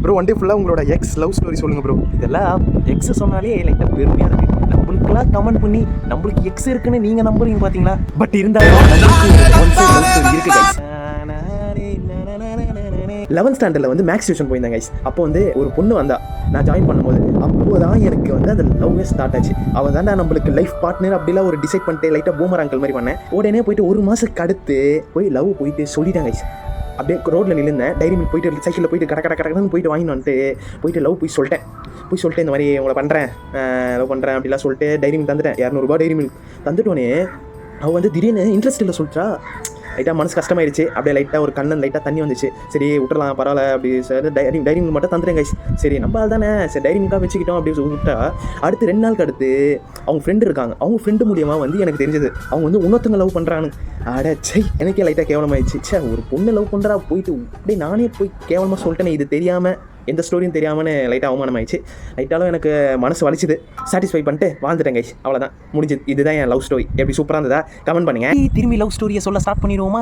Bro one day ஃபுல்லாக உங்களோட X love story சொல்லுங்கள் ப்ரோ. இதெல்லாம் எக்ஸ் சொன்னாலே லைட்டாக பெருமையாக இருக்குது. நம்மளுக்குலாம் கமெண்ட் பண்ணி நம்மளுக்கு எக்ஸ் இருக்குன்னு நீங்கள் நம்புறீங்க பார்த்தீங்களா? பட் இருந்தாலும் இருக்கு guys. 11th ஸ்டாண்டர்டில் வந்து மேக்ஸ் டியூஷன் போயிருந்தேன் கைஸ். அப்போ வந்து ஒரு பொண்ணு வந்தா நான் ஜாயின் பண்ணும்போது. அப்போ தான் எனக்கு வந்து அந்த லவ்வே ஸ்டார்ட் ஆச்சு. அவள் தான் நம்மளுக்கு லைஃப் பார்ட்னர் அப்படிலாம் ஒரு டிசைட் பண்ணிட்டு லைட்டாக பூமர் அங்கிள் மாதிரி பண்ணேன். உடனே போயிட்டு ஒரு மாதத்துக்கு அடுத்து போய் லவ் போயிட்டு சொல்லிட்டேன் கைஸ். அப்படியே ரோட்டில் நின்றுந்தேன். டைரி மில்க் போயிட்டு சைக்கிளில் போயிட்டு கடன்னு போயிட்டு வாங்கிட்டு வந்துட்டு போயிட்டு லவ் போய் சொல்லிட்டேன் இந்த மாதிரி உங்களை பண்ணுறேன் லவ் பண்ணுறேன் அப்படிலாம் சொல்லிட்டு டைரி மில்க் தந்துட்டேன். 200 டைரி மில்க் தந்துட்டோன்னே அவள் வந்து திடீர்னு இன்ட்ரெஸ்ட் இல்லை சொல்லிட்டா. லைட்டாக மனசு கஷ்டமாயிடுச்சு. அப்படியே லைட்டாக ஒரு கண்ணன் லைட்டாக தண்ணி வந்துச்சு. சரி விட்டுறலாம் பரவாயில்ல அப்படி சார் டைரி மில்க் மட்டும் தந்துட்டேன் கைஸ். சரி நம்ம ஆள் தானே சரி டைரி மில்காக வச்சுக்கிட்டோம் அப்படி விட்டா. அடுத்து 2 நாளுக்கு அடுத்து அவங்க ஃப்ரெண்டு இருக்காங்க. அவங்க ஃப்ரெண்டு மூலியமாக வந்து எனக்கு தெரிஞ்சது அவங்க வந்து இன்னொருத்தங்க லவ் பண்ணுறான்னு. அடச்சை எனக்கே லைட்டாக கேவலமாயிடுச்சு. சே ஒரு பொண்ணு லவ் பண்ணுறா போயிட்டு அப்படியே நானே போய் கேவலமாக சொல்லிட்டேனே இது தெரியாமல் எந்த ஸ்டோரியும் தெரியாமனு லைட்டாக அவமானம் ஆயிடுச்சு. லைட்டாலும் எனக்கு மனசு வலிச்சுது. சாட்டிஸ்ஃபை பண்ணிட்டு வாழ்ந்துட்டேன் கைஸ். அவ்வளோதான் முடிஞ்சது. இதுதான் என் லவ் ஸ்டோரி. எப்படி சூப்பராக இருந்ததா கமெண்ட் பண்ணுங்க. திரும்பி லவ் ஸ்டோரியை சொல்ல ஸ்டார்ட் பண்ணிடுவோமா?